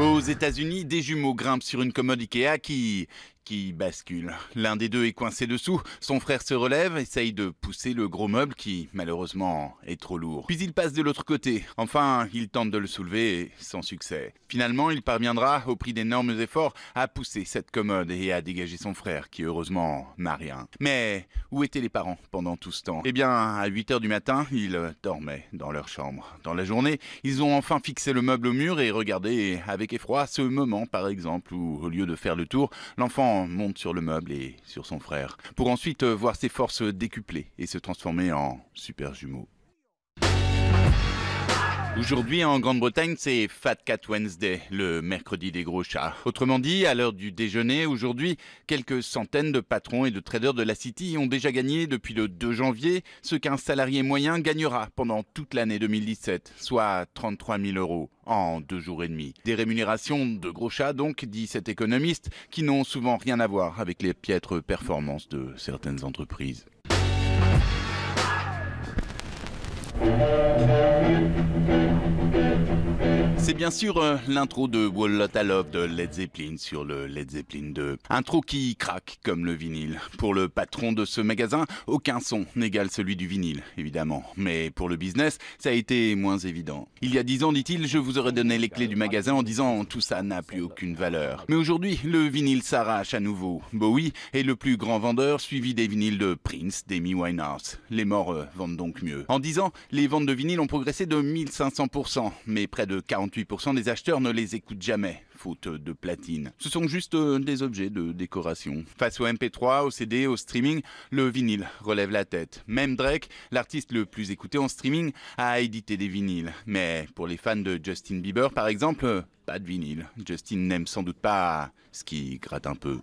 Aux États-Unis, des jumeaux grimpent sur une commode Ikea qui bascule. L'un des deux est coincé dessous, son frère se relève, essaye de pousser le gros meuble qui, malheureusement, est trop lourd. Puis il passe de l'autre côté. Enfin, il tente de le soulever et sans succès. Finalement, il parviendra, au prix d'énormes efforts, à pousser cette commode et à dégager son frère, qui heureusement n'a rien. Mais où étaient les parents pendant tout ce temps? Eh bien, à 8 h du matin, ils dormaient dans leur chambre. Dans la journée, ils ont enfin fixé le meuble au mur et regardé avec effroi ce moment, par exemple, où, au lieu de faire le tour, l'enfant monte sur le meuble et sur son frère, pour ensuite voir ses forces décuplées et se transformer en super jumeaux. Aujourd'hui, en Grande-Bretagne, c'est Fat Cat Wednesday, le mercredi des gros chats. Autrement dit, à l'heure du déjeuner, aujourd'hui, quelques centaines de patrons et de traders de la City ont déjà gagné depuis le 2 janvier ce qu'un salarié moyen gagnera pendant toute l'année 2017, soit 33 000 € en 2 jours et demi. Des rémunérations de gros chats, donc, dit cet économiste, qui n'ont souvent rien à voir avec les piètres performances de certaines entreprises. C'est bien sûr l'intro de Whole Lotta Love de Led Zeppelin sur le Led Zeppelin 2. Intro qui craque comme le vinyle. Pour le patron de ce magasin, aucun son n'égale celui du vinyle, évidemment. Mais pour le business, ça a été moins évident. Il y a 10 ans, dit-il, je vous aurais donné les clés du magasin en disant tout ça n'a plus aucune valeur. Mais aujourd'hui, le vinyle s'arrache à nouveau. Bowie est le plus grand vendeur, suivi des vinyles de Prince, d'Amy Winehouse. Les morts vendent donc mieux. En 10 ans, les ventes de vinyles ont progressé de 1500%, mais près de 48% des acheteurs ne les écoutent jamais, faute de platine. Ce sont juste des objets de décoration. Face au MP3, au CD, au streaming, le vinyle relève la tête. Même Drake, l'artiste le plus écouté en streaming, a édité des vinyles. Mais pour les fans de Justin Bieber, par exemple, pas de vinyle. Justin n'aime sans doute pas ce qui gratte un peu.